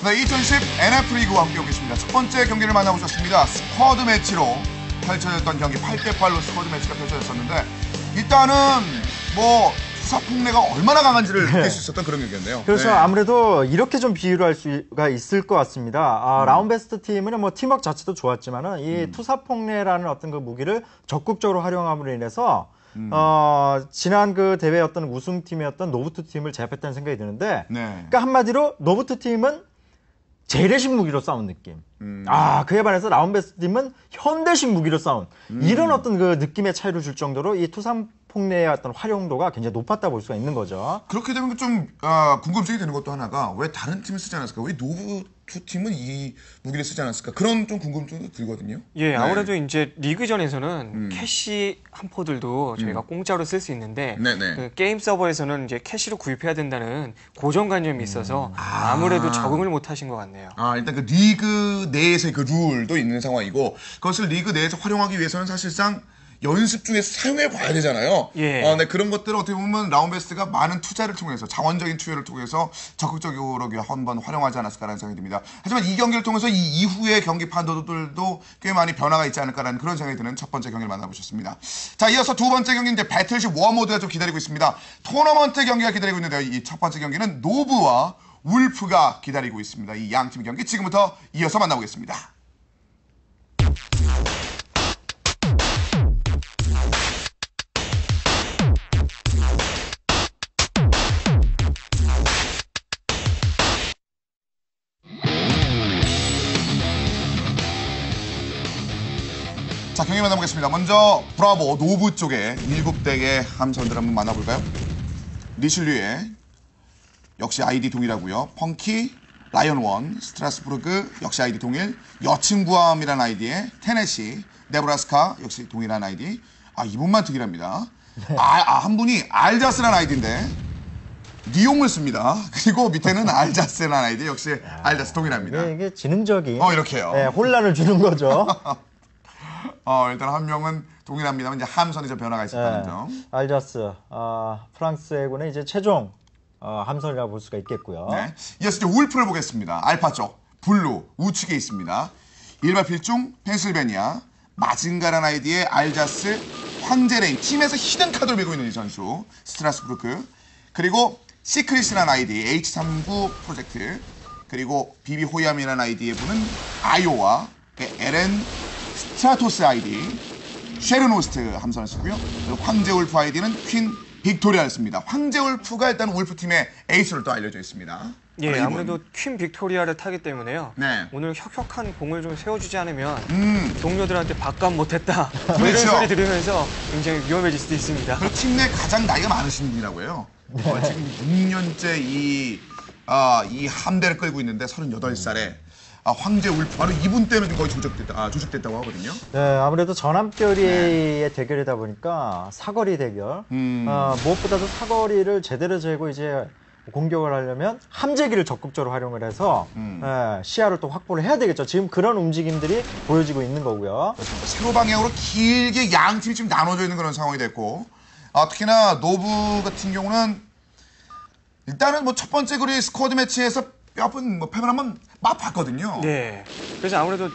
네, 2010 NFL 리그와 함께하고 계십니다. 첫 번째 경기를 만나보셨습니다. 스쿼드 매치로 펼쳐졌던 경기 8대8로 스쿼드 매치가 펼쳐졌었는데 일단은 뭐 투사 폭내가 얼마나 강한지를 느낄 수 있었던 그런 경기였네요. 그래서 네. 아무래도 이렇게 좀 비유를 할 수가 있을 것 같습니다. 라운베스트 팀은 뭐 팀워크 자체도 좋았지만은 이 투사 폭내라는 어떤 그 무기를 적극적으로 활용함으로 인해서 지난 그 대회 어떤 우승팀이었던 노부트 팀을 제압했다는 생각이 드는데, 네. 그러니까 한마디로 노부트 팀은 재래식 무기로 싸운 느낌. 그에 반해서 라운베스트 팀은 현대식 무기로 싸운 이런 어떤 그 느낌의 차이를 줄 정도로 이 투사 폭내의 어떤 활용도가 굉장히 높았다 볼 수가 있는 거죠. 그렇게 되면 좀 궁금증이 되는 것도 하나가 왜 다른 팀을 쓰지 않았을까? 왜 노부 투 팀은 이 무기를 쓰지 않았을까? 그런 좀 궁금증도 들거든요. 예, 아무래도 이제 리그전에서는 캐시 함포들도 저희가 공짜로 쓸 수 있는데 그 게임 서버에서는 이제 캐시로 구입해야 된다는 고정관념이 있어서 아무래도 적응을 못 하신 것 같네요. 일단 그 리그 내에서의 그 룰도 있는 상황이고 그것을 리그 내에서 활용하기 위해서는 사실상 연습 중에서 사용해 봐야 되잖아요. 예. 네, 그런 것들을 어떻게 보면 라운베스트가 많은 투자를 통해서 자원적인 투여를 통해서 적극적으로 한번 활용하지 않았을까라는 생각이 듭니다. 하지만 이 경기를 통해서 이 이후의 경기 판도들도 꽤 많이 변화가 있지 않을까라는 그런 생각이 드는 첫 번째 경기를 만나보셨습니다. 자, 이어서 두 번째 경기는 이제 배틀십 워 모드가 좀 기다리고 있습니다. 토너먼트 경기가 기다리고 있는데요. 이 첫 번째 경기는 노브와 울프가 기다리고 있습니다. 이 양 팀의 경기 지금부터 이어서 만나보겠습니다. 자, 경기 만나보겠습니다. 먼저 브라보 노브 쪽에 7대의 함선들 한번 만나볼까요? 리슐류의 역시 아이디 동일하고요. 펑키, 라이언원, 스트라스부르크 역시 아이디 동일, 여친구함이라는 아이디의 테네시, 네브라스카 역시 동일한 아이디. 이분만 특이합니다. 한 분이 알자스라는 아이디인데 니용을 씁니다. 그리고 밑에는 알자스라는 아이디 역시 알자스 동일합니다. 이게 지능적인 이렇게요. 네, 혼란을 주는 거죠. 일단 한 명은 동일합니다만 이제 함선이 좀 변화가 있었다는 점. 알자스, 프랑스 해군의 이제 최종 함선이라고 볼 수가 있겠고요. 네. 이어서 이제 울프를 보겠습니다. 알파 쪽 블루 우측에 있습니다. 일반 필중 펜실베니아 마징가란 아이디의 알자스 황제레인 팀에서 히든 카드를 메고 있는 이 선수 스트라스부르크 그리고 시크릿이라는 아이디 H39 프로젝트 그리고 비비 호이암이라는 아이디의 분은 아이오와 LN 스트라토스 아이디 쉐르노스트 함선을 쓰고요. 그리고 황제 울프 아이디는 퀸 빅토리아를 씁니다. 황제 울프가 일단 울프 팀의 에이스로 또 알려져 있습니다. 예, 아무래도 퀸 빅토리아를 타기 때문에요. 네. 오늘 혁혁한 공을 좀 세워주지 않으면 동료들한테 밥값 못했다. 뭐 그렇죠. 이런 소리 들으면서 굉장히 위험해질 수도 있습니다. 그리고 팀 내 가장 나이가 많으신 분이라고 해요. 지금 6년째 이 함대를 끌고 있는데 38살에 황제 울프 바로 이분 때문에 거의 조직됐다고 하거든요. 네, 아무래도 전함결의의 대결이다 보니까 사거리 대결. 무엇보다도 사거리를 제대로 재고 이제 공격을 하려면 함재기를 적극적으로 활용을 해서 시야를 또 확보를 해야 되겠죠. 지금 그런 움직임들이 보여지고 있는 거고요. 세로 방향으로 길게 양 팀이 지금 나눠져 있는 그런 상황이 됐고 특히나 노브 같은 경우는 일단은 뭐 첫 번째 그리 스쿼드 매치에서 몇 번 패배를 한번 맛봤거든요. 네. 그래서 아무래도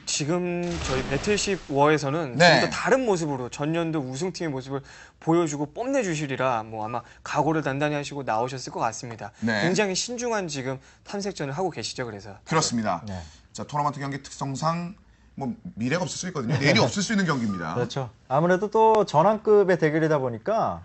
지금 저희 배틀십 워에서는 네. 좀 더 다른 모습으로 전년도 우승팀의 모습을 보여주고 뽐내주시리라 뭐 아마 각오를 단단히 하시고 나오셨을 것 같습니다. 네. 굉장히 신중한 지금 탐색전을 하고 계시죠. 그래서 그렇습니다. 네. 자, 토너먼트 경기 특성상 뭐 미래가 없을 수 있거든요. 내일이 없을 수 있는 경기입니다. 그렇죠. 아무래도 또 전함급의 대결이다 보니까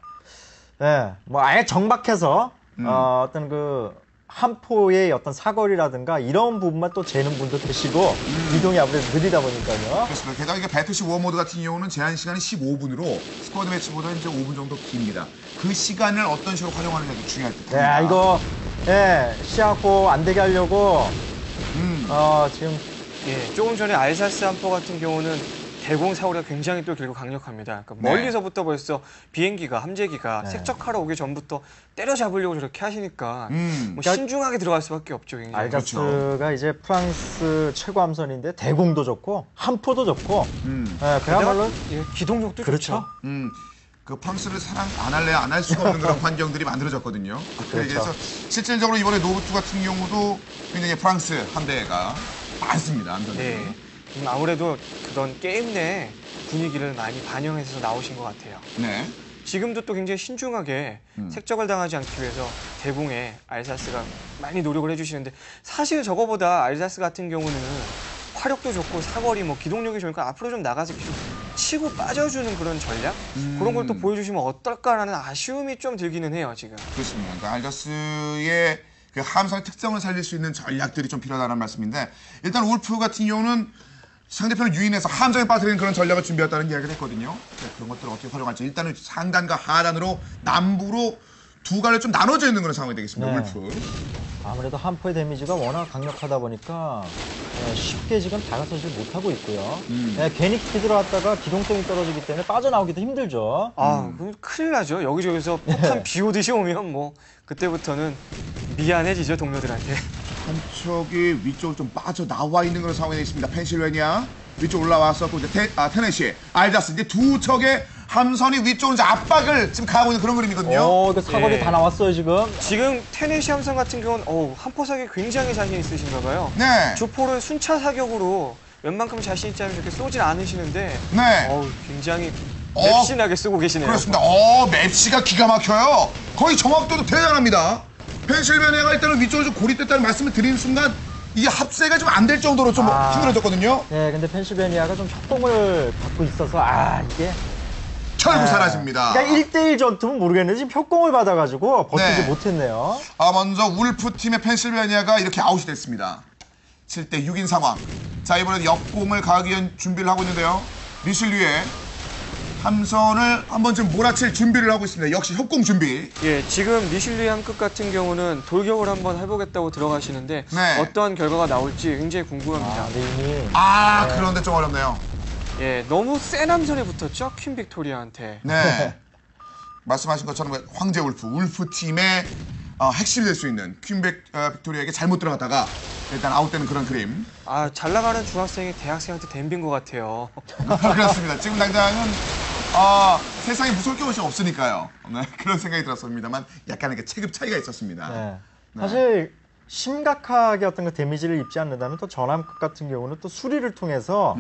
뭐 아예 정박해서 어떤 그 함포의 어떤 사거리라든가 이런 부분만 또 재는 분도 계시고 이동이 아무래도 느리다 보니까요. 그렇습니다. 게다가 이게 배틀십 워 모드 같은 경우는 제한 시간이 15분으로 스쿼드 매치보다 이제 5분 정도 깁니다. 그 시간을 어떤 식으로 활용하느냐도 중요할 듯 합니다. 네, 이거 시야 확보 안 되게 하려고 지금 조금 전에 알사스 함포 같은 경우는 대공 사거리가 굉장히 또 길고 강력합니다. 그러니까 멀리서부터 벌써 비행기가 함재기가 색적하러 오기 전부터 때려잡으려고 저렇게 하시니까 뭐 신중하게 들어갈 수밖에 없죠. 굉장히. 알자스가 그렇죠. 이제 프랑스 최고 함선인데 대공도 좋고 함포도 좋고 그야말로 기동력도 그렇죠. 좋죠. 그 프랑스를 사랑 안 할래 안 할 수가 없는 그런 환경들이 만들어졌거든요. 그래서 실질적으로 이번에 노브투 같은 경우도 굉장히 프랑스 함대가 많습니다. 네. 아무래도 그런 게임 내 분위기를 많이 반영해서 나오신 것 같아요. 네. 지금도 또 굉장히 신중하게 색적을 당하지 않기 위해서 대봉에 알사스가 많이 노력을 해주시는데 사실 저거보다 알사스 같은 경우는 화력도 좋고 사거리, 뭐 기동력이 좋으니까 앞으로 좀 나가서 계속 치고 빠져주는 그런 전략? 그런 걸 또 보여주시면 어떨까라는 아쉬움이 좀 들기는 해요, 지금. 그렇습니다. 그러니까 알자스의 그 함선의 특성을 살릴 수 있는 전략들이 좀 필요하다는 말씀인데 일단 울프 같은 경우는 상대편을 유인해서 함정에 빠뜨리는 그런 전략을 준비했다는 이야기를 했거든요. 그런 것들을 어떻게 활용할지 일단은 상단과 하단으로 남부로 두 갈래 좀 나눠져 있는 그런 상황이 되겠습니다. 네. 울프. 아무래도 함포의 데미지가 워낙 강력하다 보니까 쉽게 지금 다가서질 못하고 있고요. 괜히 키 들어왔다가 기동성이 떨어지기 때문에 빠져나오기도 힘들죠. 그럼 큰일 나죠. 여기저기서 폭탄 비 오듯이 오면 뭐 그때부터는 미안해지죠, 동료들한테. 한 척이 위쪽으로 좀 빠져나와 있는 그런 상황이 되겠습니다. 펜실베니아 위쪽 올라와서 이제 테네시, 알자스 이제 두 척의 함선이 위쪽으로 이제 압박을 지금 가하고 있는 그런 그림이거든요. 이거 사거리 예. 다 나왔어요, 지금. 지금 테네시 함선 같은 경우는 한포 사격 굉장히 자신 있으신가 봐요. 네. 주포를 순차 사격으로 웬만큼 자신 있지 않으면 저렇게 쏘진 않으시는데 네. 굉장히 맵신하게 쓰고 계시네요. 그렇습니다. 맵시가 기가 막혀요. 거의 정확도도 대단합니다. 펜실베니아가 일단은 위쪽으로 좀 고립됐다는 말씀을 드리는 순간 이게 합세가 좀 안 될 정도로 좀 힘들어졌거든요. 네, 근데 펜실베니아가 좀 협공을 받고 있어서 이게 결국 사라집니다. 그러니까 1대1 전투면 모르겠는데 지금 협공을 받아가지고 버티지 네. 못했네요. 먼저 울프 팀의 펜실베니아가 이렇게 아웃이 됐습니다. 7대 6인 상황. 자, 이번에도 역공을 가하기 위한 준비를 하고 있는데요. 리슐리에 함선을 한번 좀 몰아칠 준비를 하고 있습니다. 역시 협공 준비. 예, 지금 리슐리 함급 같은 경우는 돌격을 한번 해보겠다고 들어가시는데 네. 어떠한 결과가 나올지 굉장히 궁금합니다. 이미 그런데 좀 어렵네요. 예, 너무 센 함선에 붙었죠, 퀸 빅토리아한테. 네. 말씀하신 것처럼 황제 울프 팀의 핵심이 될 수 있는 퀸 빅토리아에게 잘못 들어갔다가 일단 아웃되는 그런 그림. 잘 나가는 중학생이 대학생한테 덤빈 것 같아요. 그렇습니다. 지금 당장은 세상에 무서울 게 훨씬 없으니까요. 네, 그런 생각이 들었습니다만 약간의 그 체급 차이가 있었습니다. 네. 사실 심각하게 어떤 그 데미지를 입지 않는다면 또 전함급 같은 경우는 또 수리를 통해서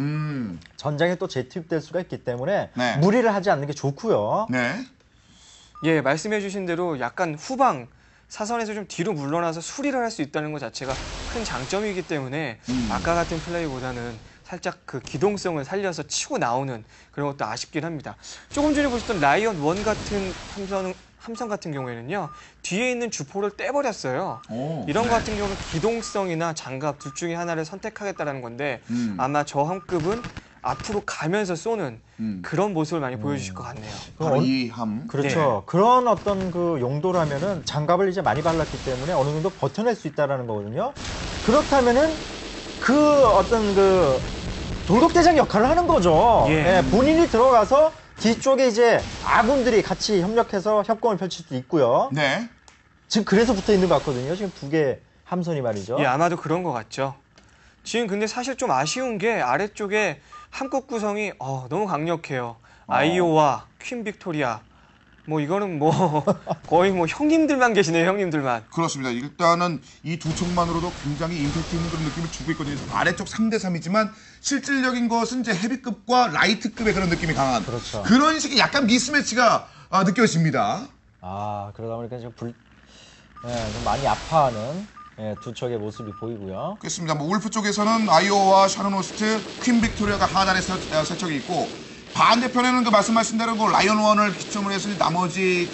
전장에 또 재투입될 수가 있기 때문에 네. 무리를 하지 않는 게 좋고요. 네. 예, 말씀해주신 대로 약간 후방 사선에서 좀 뒤로 물러나서 수리를 할 수 있다는 것 자체가 큰 장점이기 때문에 아까 같은 플레이보다는 살짝 그 기동성을 살려서 치고 나오는 그런 것도 아쉽긴 합니다. 조금 전에 보셨던 라이언 1 같은 함선 같은 경우에는요, 뒤에 있는 주포를 떼버렸어요. 이런 것 같은 경우는 기동성이나 장갑 둘 중에 하나를 선택하겠다는 건데 아마 저 함급은 앞으로 가면서 쏘는 그런 모습을 많이 보여주실 것 같네요. 바로 이 함. 그렇죠. 그런 어떤 그 용도라면은 장갑을 이제 많이 발랐기 때문에 어느 정도 버텨낼 수 있다라는 거거든요. 그렇다면은 그 어떤 그 돌격대장 역할을 하는 거죠. 예. 본인이 들어가서 뒤쪽에 이제 아군들이 같이 협력해서 협공을 펼칠 수도 있고요. 네. 지금 그래서 붙어 있는 것 같거든요. 지금 두 개 함선이 말이죠. 예, 아마도 그런 것 같죠. 지금 근데 사실 좀 아쉬운 게 아래쪽에 함급 구성이 너무 강력해요. 아이오와 퀸 빅토리아. 뭐 이거는 뭐 거의 뭐 형님들만 계시네요, 형님들만. 그렇습니다. 일단은 이 두 척만으로도 굉장히 임팩트 있는 그런 느낌을 주고 있거든요. 아래쪽 3대 3이지만 실질적인 것은 이제 헤비급과 라이트급의 그런 느낌이 강한 그렇죠. 그런 식의 약간 미스매치가 느껴집니다. 그러다 보니까 지금 좀 많이 아파하는 두 척의 모습이 보이고요. 그렇습니다. 뭐 울프 쪽에서는 아이오와 샤노노스트, 퀸 빅토리아가 하단에 세척이 있고 반대편에는 그 말씀하신 대로 그 라이언 원을 기점으로 해서 나머지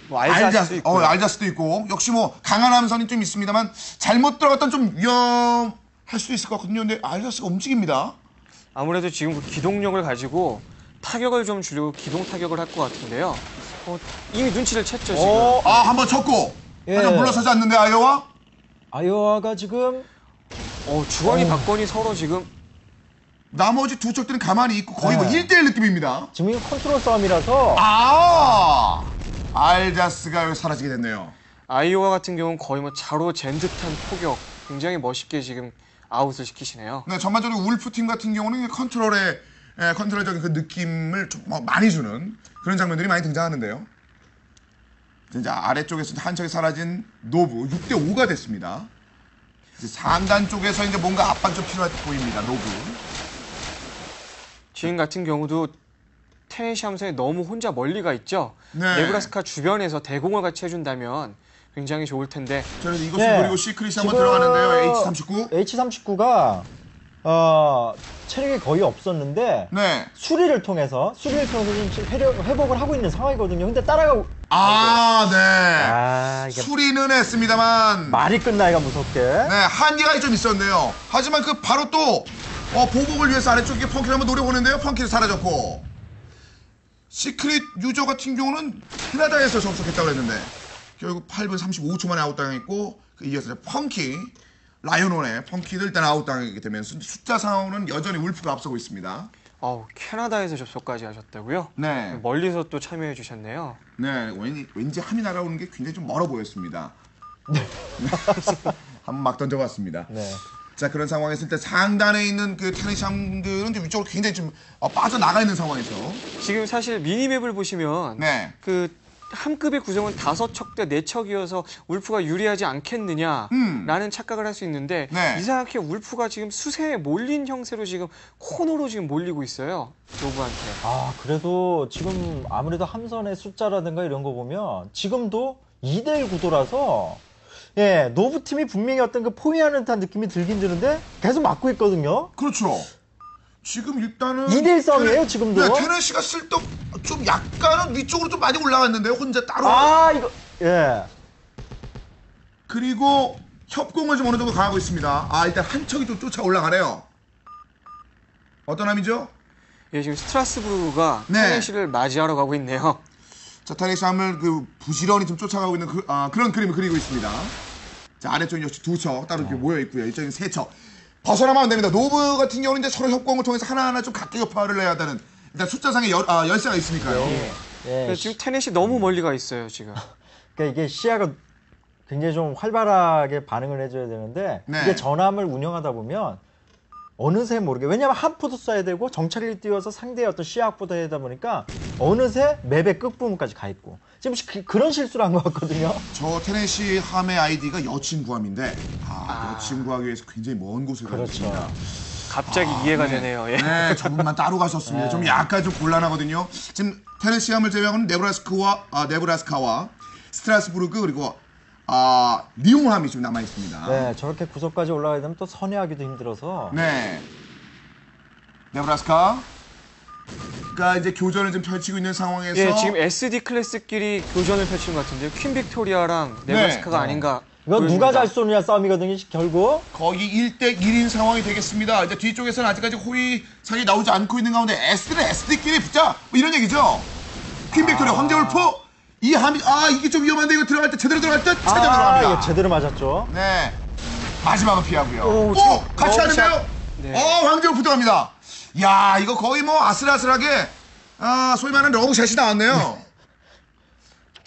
뭐 알자스도 있고. 알자스도 있고 역시 뭐 강한 함선이 좀 있습니다만 잘못 들어갔던 좀 위험할 수도 있을 것 같거든요. 근데 알자스가 움직입니다. 아무래도 지금 그 기동력을 가지고 타격을 좀 주려고 기동 타격을 할 것 같은데요. 이미 눈치를 챘죠, 지금. 한번 쳤고 하지만 물러서지 않는데 아이오와가 지금 주거니 받거니 서로 지금 나머지 두 척들은 가만히 있고 거의 뭐 1대1 느낌입니다. 지금 컨트롤 싸움이라서 알자스가 여기 사라지게 됐네요. 아이오와 같은 경우는 거의 뭐 자로 잰 듯한 포격 굉장히 멋있게 지금 아웃을 시키시네요. 네, 전반적으로 울프 팀 같은 경우는 컨트롤적인 그 느낌을 좀 많이 주는 그런 장면들이 많이 등장하는데요. 이제 아래쪽에서 한 척이 사라진 노브 6대 5가 됐습니다. 이제 상단 쪽에서 이제 뭔가 압박 좀 필요해 보입니다. 노브. 지금 같은 경우도 테네시 함선이 너무 혼자 멀리가 있죠. 네. 네브라스카 주변에서 대공을 같이 해준다면 굉장히 좋을 텐데. 저는 이것을 네. 노리고 시크릿이 한번 들어가는데요. H39. H39가 체력이 거의 없었는데 네. 수리를 통해서 지금 회복을 하고 있는 상황이거든요. 근데 따라가고 네. 이게 수리는 했습니다만 말이 끝나기가 무섭게. 네, 한계가 좀 있었네요. 하지만 그 바로 또 보복을 위해서 아래쪽에 펑키를 한번 노려보는데요. 펑키를 사라졌고 시크릿 유저 같은 경우는 캐나다에서 접속했다고 했는데 결국 8분 35초 만에 아웃당했고 그 이어서 펑키 라이온원의 펑키를 일단 아웃당하게 되면서 숫자 상황은 여전히 울프가 앞서고 있습니다. 캐나다에서 접속까지 하셨다고요? 네. 멀리서 또 참여해 주셨네요. 네, 왠지 함이 날아오는 게 굉장히 좀 멀어 보였습니다. 한번 막 던져봤습니다. 네. 자, 그런 상황에서 일단 상단에 있는 그 테네시 함들은 좀 위쪽으로 굉장히 좀 빠져나가 있는 상황에서 지금 사실 미니맵을 보시면 네. 그 함급의 구성은 5척 대 4척이어서 울프가 유리하지 않겠느냐라는 착각을 할 수 있는데 네. 이상하게 울프가 지금 수세에 몰린 형태로 지금 코너로 지금 몰리고 있어요. 노브한테. 그래도 지금 아무래도 함선의 숫자라든가 이런 거 보면 지금도 2대1 구도라서 예, 노브 팀이 분명히 어떤 그 포위하는 듯한 느낌이 들긴 드는데 계속 막고 있거든요. 그렇죠. 지금 일단은 2대1 싸움이에요, 지금도. 네, 테네시가 슬쩍 좀 약간은 위쪽으로 좀 많이 올라갔는데요. 혼자 따로. 이거 예. 그리고 협공을 좀 어느 정도 가하고 있습니다. 일단 한 척이 좀 쫓아 올라가네요. 어떤 함이죠? 예, 지금 스트라스부르가 네. 테네시를 맞이하러 가고 있네요. 자, 테네시 함을 그 부지런히 좀 쫓아가고 있는 그런 그림을 그리고 있습니다. 자, 아래쪽 역시 2척 따로 이렇게 모여 있고요. 이쪽은 3척. 벗어나면 안 됩니다. 노브 같은 경우는 이제 서로 협공을 통해서 하나하나 좀 각계 역할을 해야 한다는 일단 숫자상의 열쇠가 있으니까요. 예. 지금 테넷이 너무 멀리 가 있어요, 지금. 그러니까 이게 시야가 굉장히 좀 활발하게 반응을 해줘야 되는데 네. 이게 전함을 운영하다 보면 어느새 모르게 왜냐하면 하프도 써야 되고 정찰기를 띄워서 상대의 어떤 시야 확보도 해야 되다 보니까 어느새 맵의 끝부분까지 가 있고 지금 그런 실수를 한 것 같거든요. 저 테네시 함의 아이디가 여친구함인데 여친구하기 위해서 굉장히 먼 곳에 가고 그렇죠. 있습니다. 갑자기 이해가 되네요. 예. 네, 저분만 따로 가셨습니다. 좀 약간 좀 곤란하거든요. 지금 테네시 함을 제외하고는 네브라스카와 스트라스부르크 그리고 리옹함이 지금 남아 있습니다. 네, 저렇게 구석까지 올라가게 되면 또 선회하기도 힘들어서. 네. 네브라스카. 가 이제 교전을 좀 펼치고 있는 상황에서 예, 지금 SD 클래스끼리 교전을 펼치는 것 같은데요. 퀸 빅토리아랑 네브라스카가 네. 아닌가. 이거 보여집니다. 누가 잘 쏘느냐 싸움이거든요, 결국. 거의 1대 1인 상황이 되겠습니다. 이제 뒤쪽에서는 아직까지 호위상이 나오지 않고 있는 가운데 S는 SD끼리 붙자 뭐 이런 얘기죠. 퀸 빅토리아 황제 울프 이 함이 이게 좀 위험한데 이거 들어갈 때 제대로 들어갈 때 제대로 들어갑니다. 이게 제대로 맞았죠. 네. 마지막은 피하고요. 오, 같이 지금 하는데요? 네. 황제 울프 들어갑니다. 야, 이거 거의 뭐 아슬아슬하게 소위 말하는 러브샷이 나왔네요.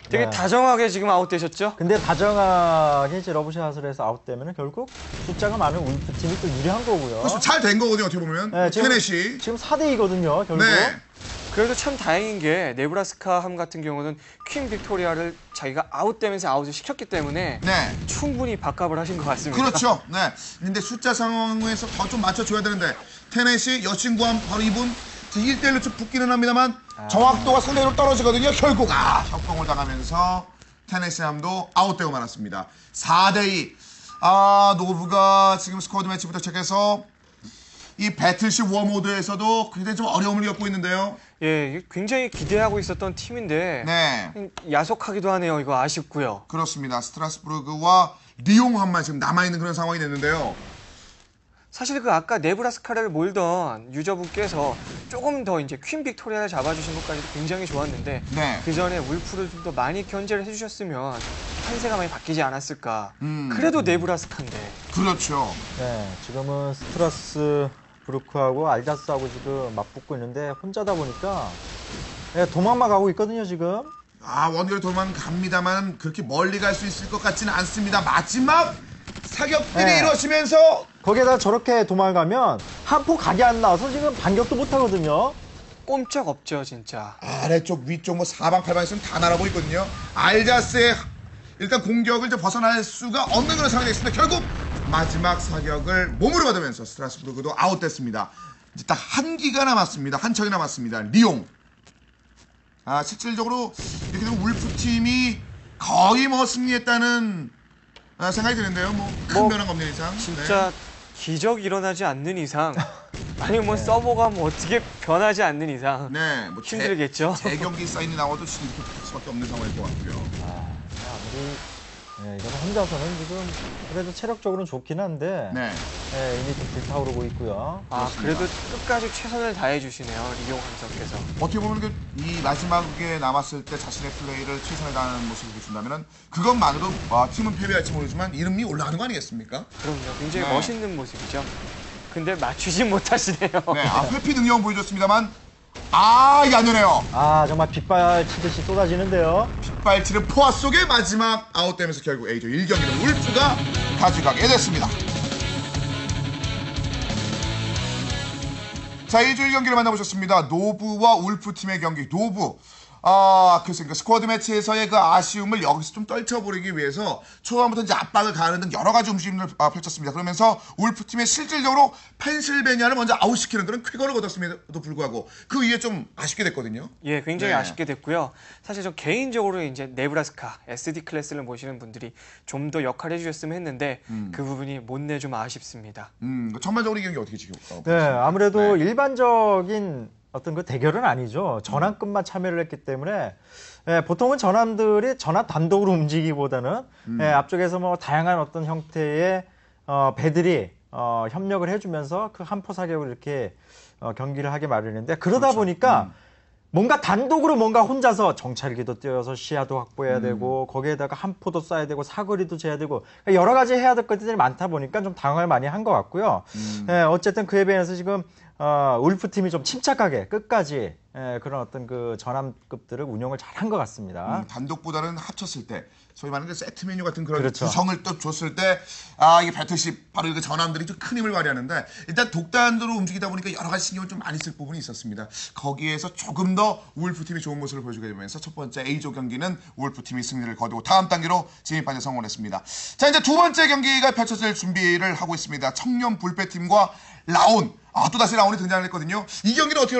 되게 네. 다정하게 지금 아웃되셨죠? 근데 다정하게 이제 러브샷을 해서 아웃되면 결국 숫자가 많은 울프팀이 또 유리한 거고요. 그래서 잘 된 거거든요, 어떻게 보면. 네, 테넷이. 지금 4대2거든요, 결국. 네. 그래도 참 다행인 게 네브라스카 함 같은 경우는 퀸 빅토리아를 자기가 아웃되면서 아웃을 시켰기 때문에 네. 충분히 밥값을 하신 것 같습니다. 그렇죠. 네. 근데 숫자 상황에서 더 좀 맞춰줘야 되는데 테넷이 여친구함 바로 이분 1대1로 좀 붙기는 합니다만 정확도가 상대적으로 떨어지거든요. 결국 협공을 당하면서 테넷시 함도 아웃되고 말았습니다. 4대2. 노브가 지금 스쿼드 매치부터 시작해서 이 배틀십 워모드에서도 굉장히 좀 어려움을 겪고 있는데요. 예, 굉장히 기대하고 있었던 팀인데 네. 야속하기도 하네요. 이거 아쉽고요. 그렇습니다. 스트라스부르크와 리옹함만 지금 남아있는 그런 상황이 됐는데요. 사실 그 아까 네브라스카를 몰던 유저분께서 조금 더 이제 퀸 빅토리아를 잡아주신 것까지도 굉장히 좋았는데 네. 그 전에 울프를 좀 더 많이 견제를 해주셨으면 판세가 많이 바뀌지 않았을까. 그래도 네브라스카인데. 그렇죠. 네, 지금은 스트라스 브루크하고 알자스하고 지금 맞붙고 있는데 혼자다 보니까 네, 도망만 가고 있거든요, 지금. 원거리 도망갑니다만 그렇게 멀리 갈 수 있을 것 같지는 않습니다. 마지막 사격들이 네. 이루어지면서 거기에다 저렇게 도망가면 한 포 각이 안 나와서 지금 반격도 못 하거든요. 꼼짝 없죠, 진짜. 아래쪽, 위쪽, 뭐 사방팔방에서는 다 날아보고 있거든요. 알자스의 일단 공격을 이제 벗어날 수가 없는 그런 상황이 됐습니다. 결국 마지막 사격을 몸으로 받으면서 스트라스부르크도 아웃됐습니다. 이제 딱 한 기가 남았습니다. 한 척이 남았습니다. 리옹. 실질적으로 이렇게 되면 울프팀이 거의 뭐 승리했다는 생각이 드는데요. 큰 변화가 없는 이상. 진짜 기적이 일어나지 않는 이상 아니면 뭐 서버가 뭐 어떻게 변하지 않는 이상 뭐 힘들겠죠. 재경기 사인이 나와도 지금 이렇게 될 수밖에 없는 상황일 것 같고요. 아무리 이거는 혼자서는 지금 그래도 체력적으로는 좋긴 한데 이미 좀 불타오르고 있고요. 그래도 끝까지 최선을 다해 주시네요, 리용 한석께서. 어떻게 보면 이 마지막에 남았을 때 자신의 플레이를 최선을 다하는 모습을 보여준다면 그것만으로 팀은 패배할지 모르지만 이름이 올라가는 거 아니겠습니까? 그럼요. 굉장히 멋있는 모습이죠. 근데 맞추지 못하시네요. 회피 능력은 보여줬습니다만 이게 안 되네요. 정말 빗발 치듯이 쏟아지는데요. 빗발치는 포화 속의 마지막 아웃되면서 결국 A조 1경기는 울프가 가져가게 됐습니다. 자, A조 1경기를 만나보셨습니다. 노브와 울프팀의 경기. 노브. 그렇습니까. 스쿼드 매치에서의 그 아쉬움을 여기서 좀 떨쳐버리기 위해서 초반부터 이제 압박을 가하는 등 여러 가지 움직임을 펼쳤습니다. 그러면서 울프팀의 실질적으로 펜실베니아를 먼저 아웃시키는 그런 쾌거를 거뒀음에도 불구하고 그 이후에 좀 아쉽게 됐거든요. 예, 굉장히 아쉽게 됐고요. 사실 저 개인적으로 이제 네브라스카 SD 클래스를 모시는 분들이 좀 더 역할을 해주셨으면 했는데 그 부분이 못내 좀 아쉽습니다. 전반적으로 이 경기 어떻게 지켜볼까요? 아무래도 일반적인 어떤 그 대결은 아니죠. 전함급만 참여를 했기 때문에 보통은 전함들이 전함 단독으로 움직이기보다는 앞쪽에서 뭐 다양한 어떤 형태의 배들이 협력을 해주면서 그 한포 사격을 이렇게 경기를 하게 마련했는데 그러다 보니까 뭔가 단독으로 뭔가 혼자서 정찰기도 띄워서 시야도 확보해야 되고 거기에다가 한포도 쏴야 되고 사거리도 재야 되고 그러니까 여러 가지 해야 될 것들이 많다 보니까 좀 당황을 많이 한 것 같고요. 어쨌든 그에 비해서 지금 울프팀이 좀 침착하게 끝까지 그런 어떤 그 전함급들을 운영을 잘한 것 같습니다. 단독보다는 합쳤을 때 소위 말하는 세트 메뉴 같은 그런 그렇죠. 구성을 또 줬을 때 이게 배틀십 바로 그 전함들이 좀 큰 힘을 발휘하는데 일단 독단으로 움직이다 보니까 여러 가지 신경을 좀 많이 쓸 부분이 있었습니다. 거기에서 조금 더 울프팀이 좋은 모습을 보여주게 되면서 첫 번째 A조 경기는 울프팀이 승리를 거두고 다음 단계로 진입하는 데 성공했습니다. 자, 이제 두 번째 경기가 펼쳐질 준비를 하고 있습니다. 청년 불패팀과 라온. 또다시 라온이 등장했거든요. 이 경기는 어떻게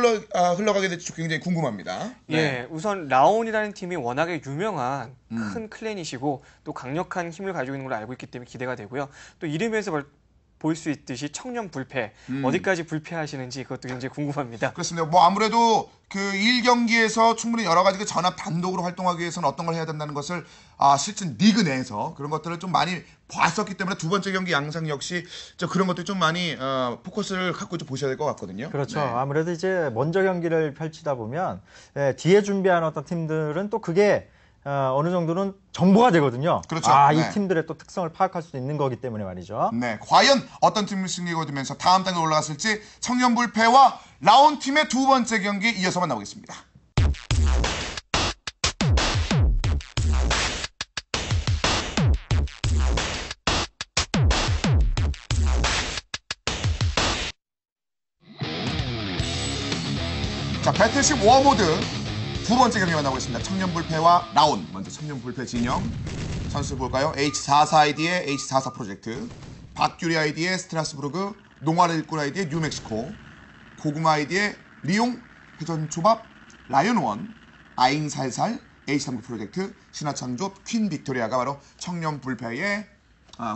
흘러가게 될지 굉장히 궁금합니다. 우선 라온이라는 팀이 워낙에 유명한 큰 클랜이시고 또 강력한 힘을 가지고 있는 걸 알고 있기 때문에 기대가 되고요. 또 이름에서 볼 수 있듯이 청년 불패, 어디까지 불패하시는지 그것도 굉장히 궁금합니다. 그렇습니다. 아무래도 그 1경기에서 충분히 여러 가지 그 전압 단독으로 활동하기 위해서는 어떤 걸 해야 된다는 것을 실제 리그 내에서 그런 것들을 좀 많이 봤었기 때문에 두 번째 경기 양상 역시 그런 것들 좀 많이 포커스를 갖고 좀 보셔야 될 것 같거든요. 그렇죠. 아무래도 이제 먼저 경기를 펼치다 보면 뒤에 준비한 어떤 팀들은 또 그게 어느 정도는 정보가 되거든요. 그렇죠. 이 팀들의 또 특성을 파악할 수 있는 거기 때문에 말이죠. 과연 어떤 팀을 승리에 거두면서 다음 단계 올라갔을지 청년불패와 라온 팀의 두 번째 경기 이어서 만나보겠습니다. 자, 배틀십 워모드 두 번째 경기 만나고 있습니다. 청년불패와 라온. 먼저 청년불패 진영 선수 볼까요? H44 아이디의 H44 프로젝트, 박규리 아이디의 스트라스부르크, 농아르 일꾼 아이디의 뉴멕시코, 고구마 아이디의 리옹, 회전초밥, 라이온원, 아잉살살, H39 프로젝트, 신화창조, 퀸 빅토리아가 바로 청년불패의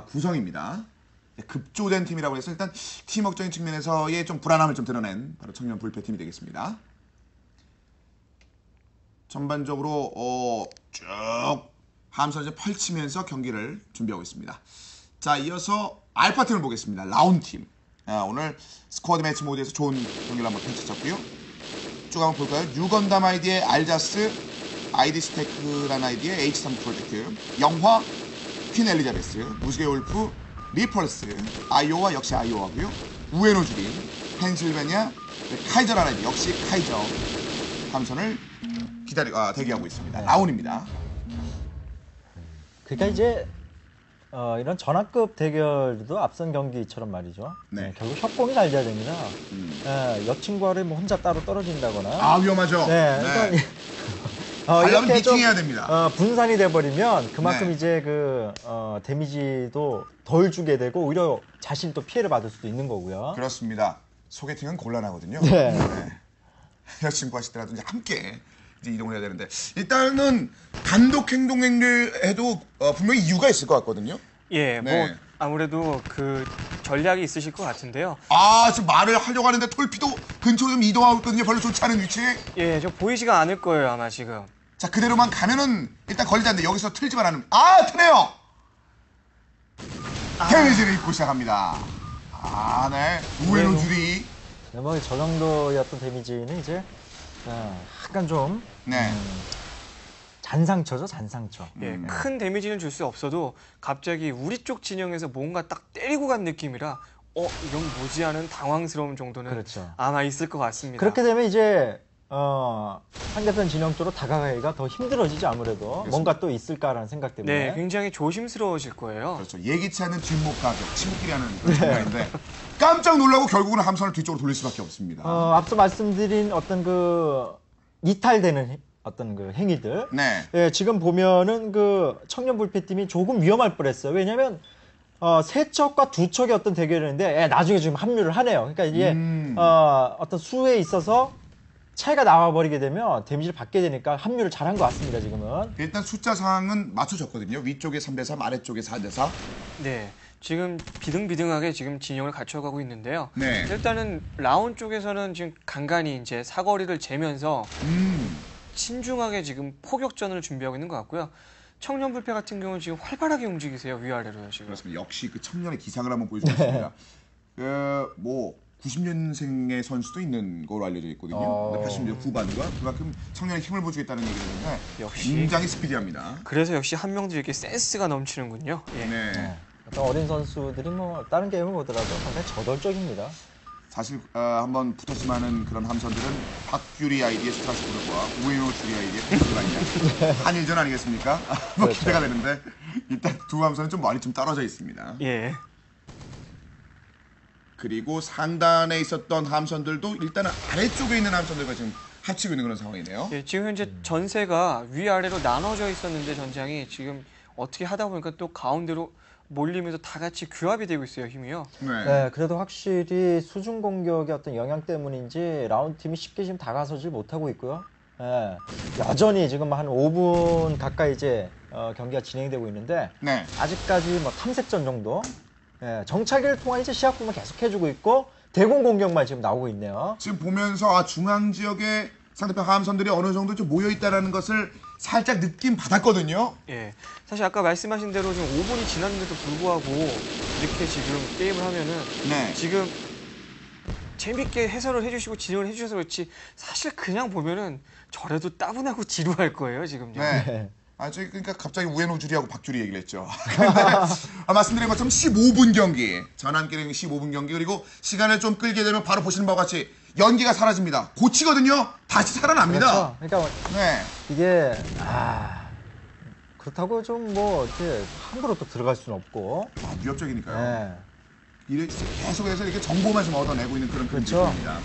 구성입니다. 급조된 팀이라고 해서 일단 팀워크적인 측면에서의 좀 불안함을 좀 드러낸 바로 청년불패 팀이 되겠습니다. 전반적으로 쭉 함선을 펼치면서 경기를 준비하고 있습니다. 자, 이어서 알파팀을 보겠습니다. 라온팀. 오늘 스쿼드 매치 모드에서 좋은 경기를 한번 펼쳤고요. 쭉 한번 볼까요? 유건담 아이디의 알자스, 아이디 스테크라는 아이디의 H3 프로젝트, 영화, 퀸 엘리자베스, 무지개 울프, 리펄스, 아이오와 역시 아이오하고요. 우에노주린, 펜실베니아, 카이저라는 아이디 역시 카이저 함선을 대기하고 있습니다. 라온입니다. 그러니까 이제 이런 전화급 대결도 앞선 경기처럼 말이죠. 네. 결국 협공이 잘 돼야 됩니다. 여친과를 뭐 혼자 따로 떨어진다거나. 아, 위험하죠. 네. 그러니까 하려면 이렇게 좀, 미팅해야 됩니다. 분산이 돼버리면 그만큼 네. 이제 그 데미지도 덜 주게 되고 오히려 자신이 또 피해를 받을 수도 있는 거고요. 그렇습니다. 소개팅은 곤란하거든요. 네. 여자친구 하시더라도 이제 함께 이제 이동을 해야 되는데 일단은 단독 행동을 해도 분명히 이유가 있을 것 같거든요. 예, 뭐 네. 아무래도 그 전략이 있으실 것 같은데요. 아, 지금 말을 하려고 하는데 톨피도 근처로 좀 이동하고 있거든요. 별로 좋지 않은 위치. 예, 저 보이지가 않을 거예요, 아마 지금. 자, 그대로만 가면은 일단 걸리지 않는데 여기서 틀지만 않으면 아, 트네요. 데미지를 입고 시작합니다. 아, 네. 우에노 줄이. 뭐 저 정도였던 데미지는 이제 약간 좀 네. 잔상처죠, 잔상처. 예, 큰 데미지는 줄 수 없어도 갑자기 우리 쪽 진영에서 뭔가 딱 때리고 간 느낌이라 이건 뭐지 하는 당황스러움 정도는 그렇죠. 아마 있을 것 같습니다. 그렇게 되면 이제 상대편 진영 쪽으로 다가가기가 더 힘들어지지 아무래도 뭔가 또 있을까라는 생각 때문에. 네, 굉장히 조심스러워질 거예요. 그렇죠. 예기치 않은 뒷목 가격, 친구끼리 하는 그런 순간인데 깜짝 놀라고 결국은 함선을 뒤쪽으로 돌릴 수밖에 없습니다. 앞서 말씀드린 어떤 그 이탈되는 어떤 그 행위들. 네. 예, 지금 보면은 그 청년불패팀이 조금 위험할 뻔했어요. 왜냐면 세 척과 두 척의 어떤 대결이었는데 나중에 지금 합류를 하네요. 그러니까 이게 어떤 수에 있어서 차이가 나와버리게 되면 데미지를 받게 되니까 합류를 잘한 것 같습니다. 지금은. 일단 숫자 상은 맞춰졌거든요. 위쪽에 3대3, 아래쪽에 4대4. 네, 지금 비등비등하게 지금 진영을 갖춰가고 있는데요. 네. 일단은 라운 쪽에서는 지금 간간히 이제 사거리를 재면서 신중하게 지금 포격전을 준비하고 있는 것 같고요. 청년불패 같은 경우는 지금 활발하게 움직이세요. 위아래로요, 지금. 그렇습니다. 역시 그 청년의 기상을 한번 보여주겠습니다. 뭐 90년생의 선수도 있는 걸로 알려져 있거든요. 80년대 후반과 그만큼 청년의 힘을 보여주겠다는 얘기를 했는데 역시. 굉장히 스피디합니다. 그래서 역시 한 명도 이렇게 센스가 넘치는군요. 예. 네. 어떤 어린 선수들이 뭐 다른 게임을 보더라도 상당히 저돌적입니다. 사실 한번 붙었지만은 그런 함선들은 박규리 아이디의 스트라스부르크와 우에노 주리 아이디의 펜실바니아 한일전 아니겠습니까? 뭐 그렇죠. 기대가 되는데 일단 두 함선은 좀 많이 좀 떨어져 있습니다. 예. 그리고 상단에 있었던 함선들도 일단은 아래쪽에 있는 함선들과 지금 합치고 있는 그런 상황이네요. 예, 지금 현재 전세가 위아래로 나눠져 있었는데 전장이 지금 어떻게 하다 보니까 또 가운데로 몰리면서 다 같이 규합이 되고 있어요, 힘이요. 네, 그래도 확실히 수중 공격의 어떤 영향 때문인지 라운드 팀이 쉽게 지금 다가서지 못하고 있고요. 예, 여전히 지금 한 5분 가까이 이제 경기가 진행되고 있는데 네. 아직까지 뭐 탐색전 정도 정찰기를 통한 이제 시합 부분 계속 해주고 있고 대공 공격만 지금 나오고 있네요. 지금 보면서 중앙 지역에 상대편 함선들이 어느 정도 좀 모여 있다라는 것을 살짝 느낌 받았거든요. 예. 사실 아까 말씀하신 대로 지금 5분이 지났는데도 불구하고 이렇게 지금 게임을 하면은 네. 지금 재밌게 해설을 해주시고 진행을 해주셔서 그렇지 사실 그냥 보면은 저래도 따분하고 지루할 거예요, 지금요. 네. 저희 그러니까 갑자기 우에노 주리하고 박주리 얘기를 했죠. 근데 말씀드린 것처럼 15분 경기, 전환기능 15분 경기 그리고 시간을 좀 끌게 되면 바로 보시는 바와 같이 연기가 사라집니다. 고치거든요. 다시 살아납니다. 그렇죠. 그러니까 네. 이게 그렇다고 좀 뭐 이렇게 함부로 또 들어갈 수는 없고. 위협적이니까요. 네. 이렇게 계속해서 이렇게 정보만 좀 얻어내고 있는 그런 그렇죠. 느낌입니다.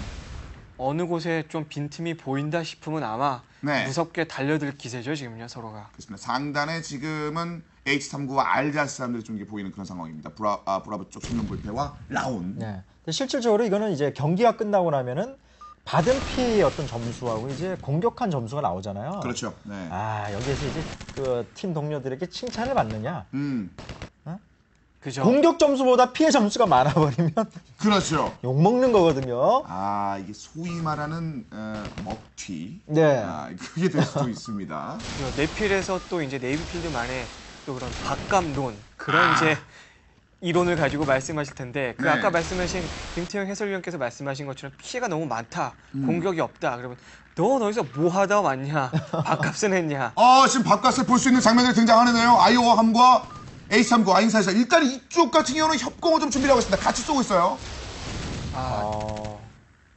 어느 곳에 좀 빈틈이 보인다 싶으면 아마 네. 무섭게 달려들 기세죠, 지금요, 서로가. 그렇습니다. 상단에 지금은 H39와 알자스 사람들이 좀 이렇게 보이는 그런 상황입니다. 브라보 쪽 청년불패와 라온. 네. 근데 실질적으로 이거는 이제 경기가 끝나고 나면은 받은 피해의 어떤 점수하고 이제 공격한 점수가 나오잖아요. 그렇죠. 네. 여기에서 이제 그 팀 동료들에게 칭찬을 받느냐. 그죠? 공격 점수보다 피해 점수가 많아버리면 그렇죠. 욕먹는 거거든요. 이게 소위 말하는 먹튀. 네. 그게 될 수도 있습니다. 그 네필에서 또 이제 네이비필드만의 또 그런 박감론 그런 이제 이론을 가지고 말씀하실 텐데 그 네. 아까 말씀하신 김태형 해설위원께서 말씀하신 것처럼 피해가 너무 많다, 공격이 없다. 그러면 너 어디서 뭐 하다 왔냐, 밥값은 했냐. 지금 바깥을 볼 수 있는 장면들이 등장하는데요. 아이오함과 H39 아인사에서 일단 이쪽 같은 경우는 협공을 좀 준비하고 있습니다. 같이 쏘고 있어요.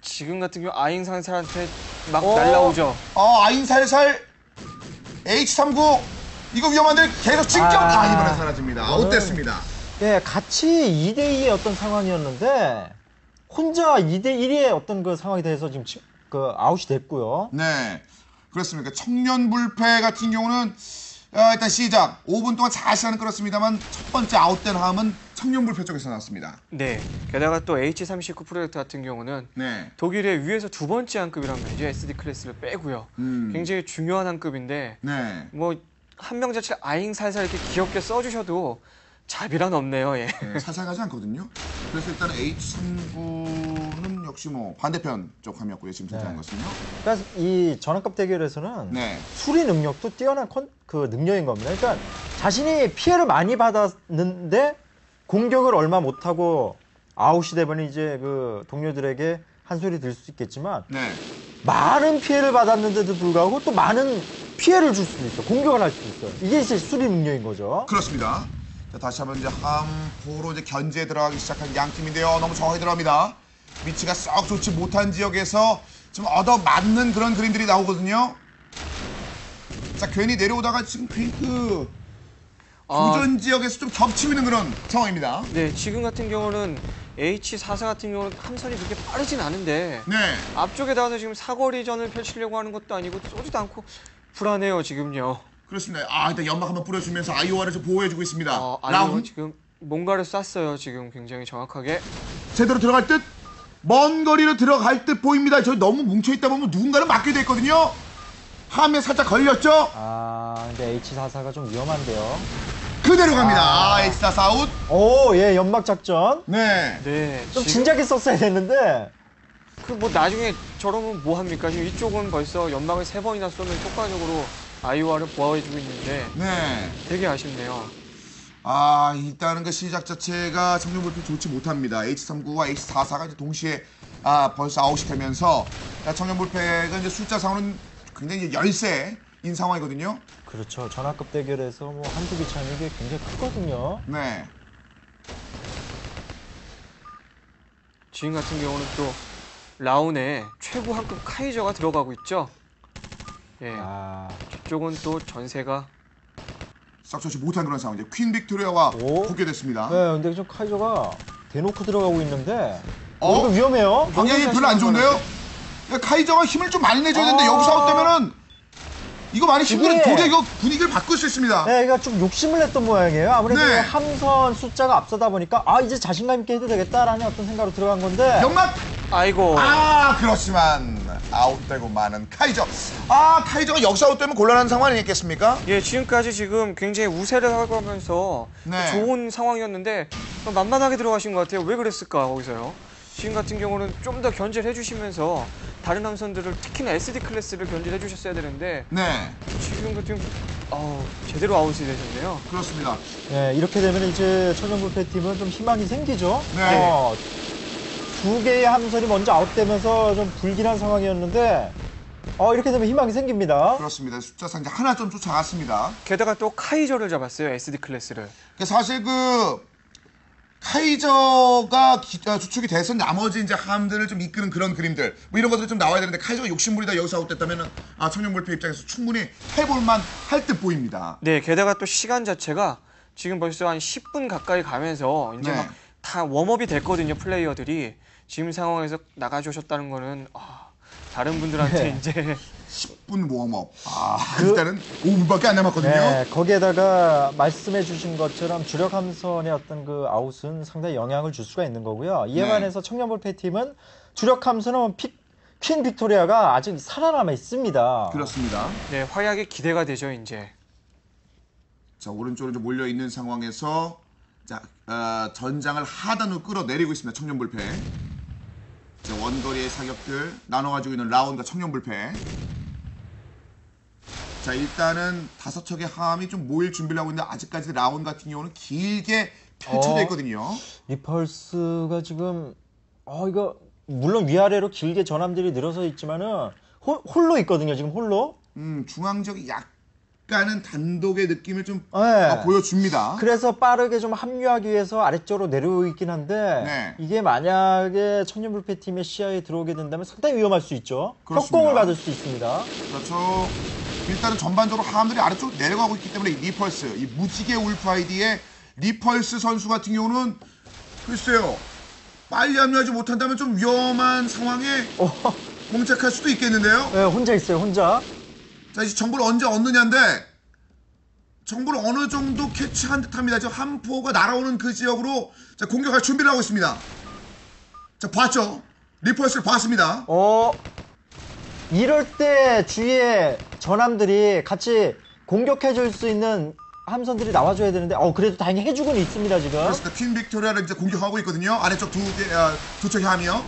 지금 같은 경우 아잉산사한테 막 날라오죠. 아인살살 H39 이거 위험한데 계속 진격. 이번에 사라집니다. 아웃됐습니다. 예, 같이 2대2의 어떤 상황이었는데 혼자 2대1의 어떤 그 상황에 대해서 지금 그 아웃이 됐고요. 네, 그렇습니다. 청년불패 같은 경우는 일단 시작 5분 동안 잘 시간을 끌었습니다만 첫 번째 아웃된 함은 청년불패 쪽에서 나왔습니다. 네. 게다가 또 H39 프로젝트 같은 경우는 네, 독일의 위에서 두 번째 한급이란 말이죠. SD 클래스를 빼고요. 굉장히 중요한 한급인데 네. 뭐 한 명 자체를 아잉 살살 이렇게 귀엽게 써주셔도 자비란 없네요. 예. 네, 살살 가지 않거든요. 그래서 일단 H39는 역시 뭐 반대편 쪽 함이었고요. 지금 등장한 것은요. 그러니까 이 전환급 대결에서는 네, 수리 능력도 뛰어난 그 능력인 겁니다. 그러니까 자신이 피해를 많이 받았는데 공격을 얼마 못하고 아웃이 되면 이제 그 동료들에게 한 소리 들 수 있겠지만 네, 많은 피해를 받았는데도 불구하고 또 많은 피해를 줄 수도 있어. 공격을 할 수도 있어요. 이게 이제 수리 능력인 거죠. 그렇습니다. 자, 다시 한번 이제 함포로 이제 견제에 들어가기 시작한 양 팀인데요. 너무 정확히 들어갑니다. 위치가 썩 좋지 못한 지역에서 좀 얻어 맞는 그런 그림들이 나오거든요. 자, 괜히 내려오다가 지금 괜히 그 교전 지역에서 좀 겹치고 있는 그런 상황입니다. 네, 지금 같은 경우는 H44 같은 경우는 함선이 그렇게 빠르진 않은데 네, 앞쪽에 나와서 지금 사거리전을 펼치려고 하는 것도 아니고 쏘지도 않고 불안해요, 지금요. 그렇습니다. 일단 연막 한번 뿌려주면서 아이오아를 좀 보호해주고 있습니다. 아니요, 라운 지금 뭔가를 쐈어요, 지금 굉장히 정확하게. 제대로 들어갈 듯, 먼 거리로 들어갈 듯 보입니다. 저희 너무 뭉쳐있다 보면 누군가를 맞게 돼 있거든요. 함에 살짝 걸렸죠? 근데 H44가 좀 위험한데요. 그대로 갑니다. H44 아웃. 오, 예, 연막 작전. 네. 네, 좀 지금 진작에 썼어야 됐는데. 그 뭐 나중에 저러면 뭐 합니까? 지금 이쪽은 벌써 연막을 3번이나 쏘면 효과적으로 아이오아를 보호해주고 있는데 네. 되게 아쉽네요. 일단은 그 시작 자체가 청년불패 좋지 못합니다. H39와 H44가 이제 동시에 벌써 아웃이 되면서 청년불패가 이제 숫자상으로는 굉장히 이제 열세인 상황이거든요. 그렇죠. 전화급 대결에서 뭐 한두 개 차이는 게 굉장히 크거든요. 네. 지금 같은 경우는 또 라운에 최고 한급 카이저가 들어가고 있죠. 예, 뒤쪽은 또 전세가 싹 좋지 못한 그런 상황이죠. 퀸 빅토리아와 복귀됐습니다. 네, 근데 좀 카이저가 대놓고 들어가고 있는데 이거 어? 위험해요. 방향이 별로 안 좋은데요? 카이저가 힘을 좀 많이 내줘야 되는데 여기서 아웃되면은 이거 많이 힘든 이게- 도리어 이거 분위기를 바꿀 수 있습니다. 네, 그러니까 좀 욕심을 냈던 모양이에요. 아무래도 네. 함선 숫자가 앞서다 보니까 이제 자신감 있게 해도 되겠다라는 어떤 생각으로 들어간 건데 연막! 아이고 그렇지만 아웃되고 마는 카이저. 카이저가 여기서 아웃되면 곤란한 상황 아니겠습니까? 예, 지금까지 지금 굉장히 우세를 하면서 네. 좋은 상황이었는데 만만하게 들어가신 것 같아요. 왜 그랬을까 거기서요? 지금 같은 경우는 좀 더 견제를 해주시면서 다른 함선들을 특히나 SD 클래스를 견제를 해주셨어야 되는데 네, 지금 같은 제대로 아웃이 되셨네요. 그렇습니다. 네, 이렇게 되면 이제 천연불패 팀은 좀 희망이 생기죠. 네. 두 개의 함선이 먼저 아웃되면서 좀 불길한 상황이었는데 이렇게 되면 희망이 생깁니다. 그렇습니다. 숫자상 이제 하나 좀 쫓아갔습니다. 게다가 또 카이저를 잡았어요. SD 클래스를. 사실 카이저가 주축이 돼서 나머지 이제 함들을 좀 이끄는 그런 그림들 뭐 이런 것들이 좀 나와야 되는데 카이저가 욕심부리다 여기서 아웃됐다면 청년불패 입장에서 충분히 해볼만 할 듯 보입니다. 네, 게다가 또 시간 자체가 지금 벌써 한 10분 가까이 가면서 이제 네. 막 다 웜업이 됐거든요. 플레이어들이. 지금 상황에서 나가주셨다는 거는 다른 분들한테 네. 이제 10분 웜업. 일단은 5분밖에 안 남았거든요. 네, 거기에다가 말씀해 주신 것처럼 주력 함선의 어떤 그 아웃은 상당히 영향을 줄 수가 있는 거고요. 이에 네. 반해서 청년불패 팀은 주력 함선은 퀸 빅토리아가 아직 살아남아 있습니다. 그렇습니다. 네, 활약이 기대가 되죠, 이제. 자, 오른쪽으로 이제 몰려 있는 상황에서 전장을 하단으로 끌어내리고 있습니다. 청년불패. 자, 원거리의 사격들 나눠가지고 있는 라운과 청년불패. 자, 일단은 5척의 함이 좀 모일 준비를 하고 있는데 아직까지 라운 같은 경우는 길게 펼쳐져 있거든요. 리펄스가 지금 이거 물론 위아래로 길게 전함들이 늘어서 있지만은 홀로 있거든요. 지금 홀로. 중앙 지역이 약간은 단독의 느낌을 좀 네. 보여줍니다. 그래서 빠르게 좀 합류하기 위해서 아래쪽으로 내려오고 있긴 한데 네. 이게 만약에 청년불패 팀의 시야에 들어오게 된다면 상당히 위험할 수 있죠. 그렇습니다. 협공을 받을 수 있습니다. 그렇죠. 일단은 전반적으로 하함들이 아래쪽으로 내려가고 있기 때문에 이 리펄스, 이 무지개 울프 아이디의 리펄스 선수 같은 경우는 글쎄요. 빨리 합류하지 못한다면 좀 위험한 상황에 봉착할 수도 있겠는데요. 네, 혼자 있어요, 혼자. 자, 이제 정보를 언제 얻느냐인데 정보를 어느 정도 캐치한 듯합니다. 지금 함포가 날아오는 그 지역으로 자, 공격할 준비를 하고 있습니다. 자, 봤죠? 리펄스를 봤습니다. 이럴 때 주위에 전함들이 같이 공격해줄 수 있는 함선들이 나와줘야 되는데, 그래도 다행히 해주고는 있습니다, 지금. 그렇습니다. 퀸 빅토리아를 이제 공격하고 있거든요. 아래쪽 두 척의 함이요.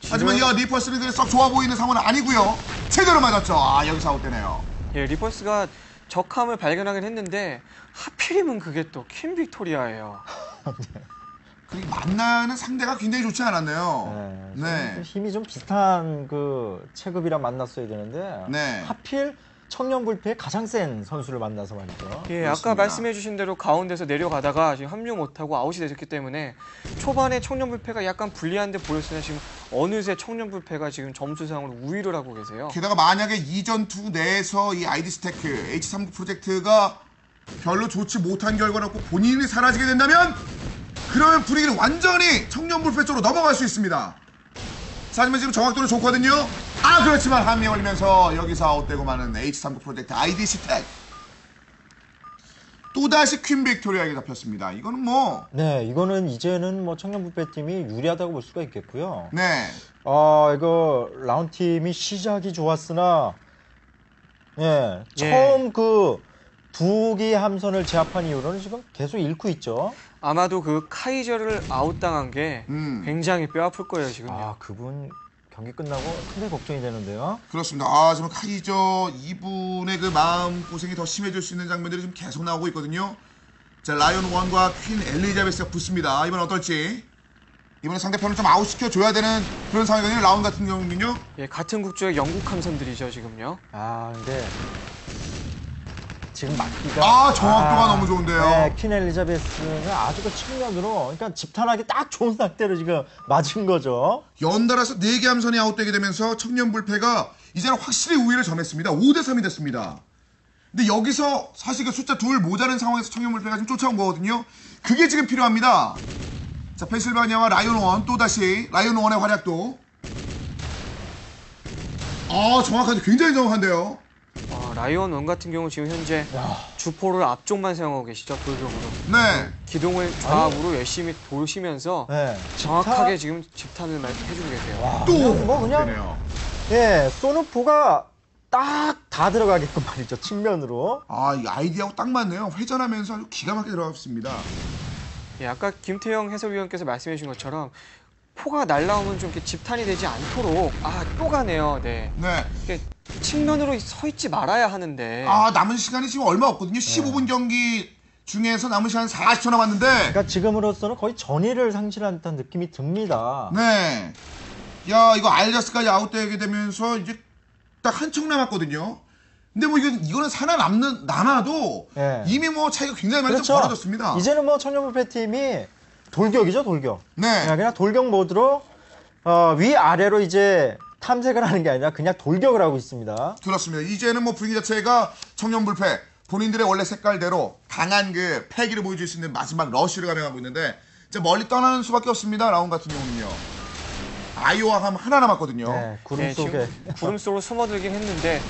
하지만 이 리펄스는 썩 좋아 보이는 상황은 아니고요. 제대로 맞았죠. 여기서 아웃되네요. 예, 리펄스가 적함을 발견하긴 했는데 하필이면 그게 또 퀸 빅토리아예요. 그리고 만나는 상대가 굉장히 좋지 않았네요. 좀 힘이 좀 비슷한 그 체급이랑 만났어야 되는데, 네. 하필 청년불패의 가장 센 선수를 만나서 말이죠. 예, 그렇습니다. 아까 말씀해주신 대로 가운데서 내려가다가 지금 합류 못하고 아웃이 되셨기 때문에 초반에 청년불패가 약간 불리한 데 보였으나 지금 어느새 청년불패가 지금 점수상으로 우위를 하고 계세요. 게다가 만약에 이전 투 내에서 이 아이디 스테크 H39 프로젝트가 별로 좋지 못한 결과를 갖고 본인이 사라지게 된다면 그러면 분위기는 완전히 청년불패 쪽으로 넘어갈 수 있습니다. 자, 하지만 지금 정확도는 좋거든요. 그렇지만 한미 걸리면서 여기서 아웃되고 마는 H39 프로젝트 아이디 스택. 또다시 퀸 빅토리아에게 잡혔습니다. 이거는 뭐 네, 이거는 이제는 뭐 청년불패팀이 유리하다고 볼 수가 있겠고요. 네. 이거 라운팀이 시작이 좋았으나, 처음 그 두 개의 함선을 제압한 이후로는 지금 계속 잃고 있죠. 아마도 그 카이저를 아웃당한 게 굉장히 뼈아플 거예요, 지금요. 그분 경기 끝나고 상당히 걱정이 되는데요. 그렇습니다. 지금 카이저 이분의 그 마음 고생이 더 심해질 수 있는 장면들이 지금 계속 나오고 있거든요. 자, 라이온 원과 퀸 엘리자베스가 붙습니다. 이번 어떨지. 이번에 상대편을 좀 아웃시켜줘야 되는 그런 상황이거든요. 라운 같은 경우는요. 예, 같은 국조의 영국 함선들이죠, 지금요. 근데 지금 맞기가 정확도가 너무 좋은데요. 네, 퀸 엘리자베스는 아주 그 측면으로, 그러니까 집탄하기 딱 좋은 상태로 지금 맞은 거죠. 연달아서 4개 함선이 아웃되게 되면서 청년불패가 이제는 확실히 우위를 점했습니다. 5대3이 됐습니다. 근데 여기서 사실 그 숫자 2 모자른 상황에서 청년불패가 지금 쫓아온 거거든요. 그게 지금 필요합니다. 자, 펜실바니아와 라이온원, 또다시 라이온원의 활약도. 정확한데, 굉장히 정확한데요. 라이온 원 같은 경우 지금 현재 주포를 앞쪽만 사용하고 계시죠, 돌격으로. 네. 기동을 좌우로 열심히 도시면서 정확하게 지금 집탄을 해주고 계세요. 또! 뭐 그냥 되네요. 쏘는 포가 딱 다 들어가게끔 말이죠, 측면으로. 이 아이디하고 딱 맞네요. 회전하면서 아주 기가 막히게 들어갔습니다. 예, 아까 김태형 해설위원께서 말씀해 주신 것처럼 포가 날라오면 좀 이렇게 집탄이 되지 않도록 또 가네요. 네. 이렇게 측면으로 서 있지 말아야 하는데. 남은 시간이 지금 얼마 없거든요. 15분 경기 중에서 남은 시간 40초 남았는데. 그러니까 지금으로서는 거의 전의를 상실한 듯한 느낌이 듭니다. 네. 이거 알자스까지 아웃되게 되면서 이제 딱 한 척 남았거든요. 근데 뭐 이거는 남아도 이미 뭐 차이가 굉장히 많이 좀 벌어졌습니다. 이제는 뭐 청년불패 팀이 돌격이죠, 돌격. 네. 그냥 돌격 모드로 위아래로 이제 탐색을 하는 게 아니라 그냥 돌격을 하고 있습니다. 그렇습니다. 이제는 뭐 분위기 자체가 청년불패 본인들의 원래 색깔대로 강한 그 패기를 보여줄 수 있는 마지막 러쉬를 감행하고 있는데 이제 멀리 떠나는 수밖에 없습니다. 라운 같은 경우는요. 아이오와 함 하나 남았거든요. 네, 구름 속에. 구름 속으로 숨어들긴 했는데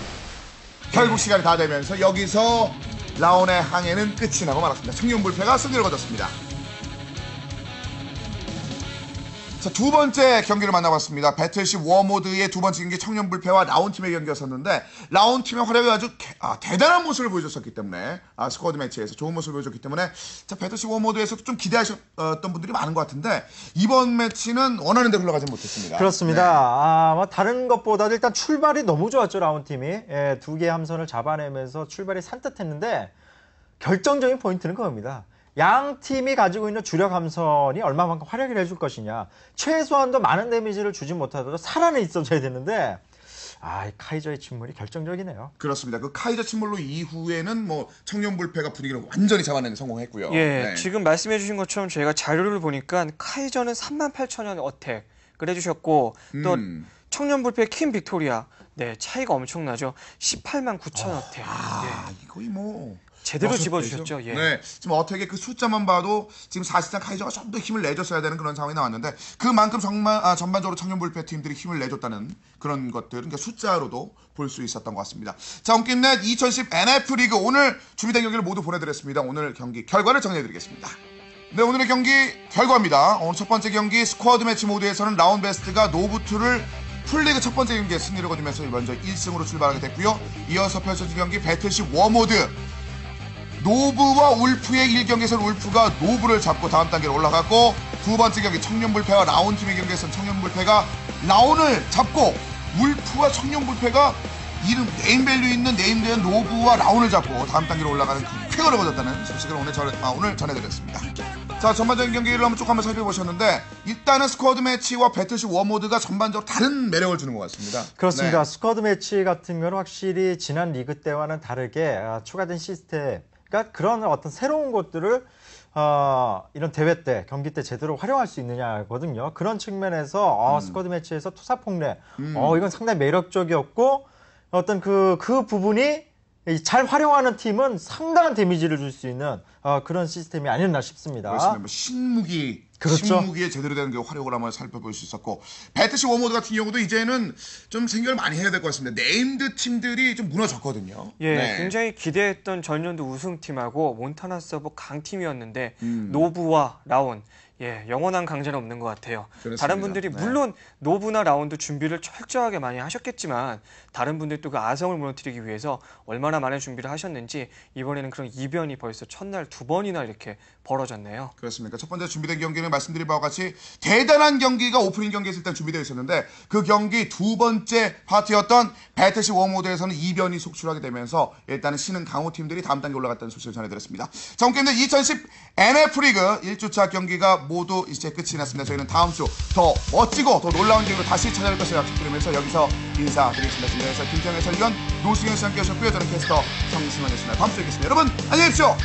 결국 시간이 다 되면서 여기서 라온의 항해는 끝이 나고 말았습니다. 청년불패가 승리를 거뒀습니다. 자, 두 번째 경기를 만나봤습니다. 배틀십 워모드의 두 번째 경기 청년불패와 라온팀의 경기였었는데 라온팀의 활약이 아주 대단한 모습을 보여줬었기 때문에 스쿼드 매치에서 좋은 모습을 보여줬기 때문에 자, 배틀십 워모드에서도 좀 기대하셨던 분들이 많은 것 같은데 이번 매치는 원하는 대로 흘러가지 못했습니다. 그렇습니다. 뭐 다른 것보다도 일단 출발이 너무 좋았죠, 라온팀이. 두 개의 함선을 잡아내면서 출발이 산뜻했는데 결정적인 포인트는 그겁니다. 양 팀이 가지고 있는 주력 함선이 얼마만큼 활약을 해줄 것이냐. 최소한도 많은 데미지를 주지 못하더라도 살아는 있어줘야 되는데 이 카이저의 침몰이 결정적이네요. 그렇습니다. 그 카이저 침몰로 이후에는 뭐 청년불패가 분위기를 완전히 잡아내는 성공했고요. 예, 지금 말씀해 주신 것처럼 저희가 자료를 보니까 카이저는 38,000원 어택을 해주셨고 또 청년불패 킴 빅토리아. 네, 차이가 엄청나죠. 18만 9천여대. 네. 거의 뭐 제대로 6배죠. 집어주셨죠. 예. 네, 지금 어떻게 그 숫자만 봐도 지금 사실상 카이저가 좀 더 힘을 내줬어야 되는 그런 상황이 나왔는데 그만큼 정말 전반적으로 청년불패 팀들이 힘을 내줬다는 그런 것들, 그러니까 숫자로도 볼 수 있었던 것 같습니다. 자, 온게임넷 2010 NF 리그 오늘 준비된 경기를 모두 보내드렸습니다. 오늘 경기 결과를 정리해드리겠습니다. 네, 오늘의 경기 결과입니다. 오늘 첫 번째 경기 스쿼드 매치 모드에서는 라운 베스트가 노부투를 풀리그 첫 번째 경기에 승리를 거두면서 먼저 1승으로 출발하게 됐고요. 이어서 펼쳐진 경기 배틀십 워모드 노브와 울프의 1경기에서는 울프가 노브를 잡고 다음 단계로 올라갔고 두 번째 경기 청년불패와 라온팀의 경기에서는 청년불패가 라온을 잡고 울프와 청년불패가 이름 네임밸류 있는 네임된 노브와 라온을 잡고 다음 단계로 올라가는 쾌거를 거뒀다는 소식을 오늘 전해드렸습니다. 자, 전반적인 경기를 한번 살펴보셨는데 일단은 스쿼드 매치와 배틀십 워모드가 전반적으로 다른 매력을 주는 것 같습니다. 그렇습니다. 네. 스쿼드 매치 같은 경우는 확실히 지난 리그 때와는 다르게 추가된 시스템, 그러니까 그런 어떤 새로운 것들을 이런 대회 때, 경기 때 제대로 활용할 수 있느냐거든요. 그런 측면에서 스쿼드 매치에서 투사폭래, 이건 상당히 매력적이었고 어떤 그 부분이 잘 활용하는 팀은 상당한 데미지를 줄 수 있는 그런 시스템이 아니었나 싶습니다. 그렇습니다. 뭐 신무기, 그렇죠. 신무기에 제대로 된 그 활용을 한번 살펴볼 수 있었고 배틀십 워모드 같은 경우도 이제는 좀 생각을 많이 해야 될 것 같습니다. 네임드 팀들이 좀 무너졌거든요. 예, 네. 굉장히 기대했던 전년도 우승팀하고 몬타나 서버 강팀이었는데 노브와 라온, 예, 영원한 강자는 없는 것 같아요. 그렇습니다. 다른 분들이 네. 물론 노브나 라온도 준비를 철저하게 많이 하셨겠지만 다른 분들이 또 그 아성을 무너뜨리기 위해서 얼마나 많은 준비를 하셨는지 이번에는 그런 이변이 벌써 첫날 2번이나 이렇게 벌어졌네요. 그렇습니까? 첫 번째 준비된 경기는 말씀드린 바와 같이 대단한 경기가 오프닝 경기에서 일단 준비되어 있었는데 그 경기 두 번째 파트였던 배틀십 워모드에서는 이변이 속출하게 되면서 일단은 신흥 강호 팀들이 다음 단계 올라갔다는 소식을 전해드렸습니다. 자, 온게임넷 2010 NF 리그 1주차 경기가 모두 이제 끝이 났습니다. 저희는 다음 주 더 멋지고 더 놀라운 경기로 다시 찾아올 것을 약속드리면서 여기서 인사드리겠습니다. 지금까지 김태형 해설위원 노승현 씨 함께 하셨고요. 저는 캐스터 성승환이었습니다. 다음 주에 뵙겠습니다. 여러분 안녕히 계십시오.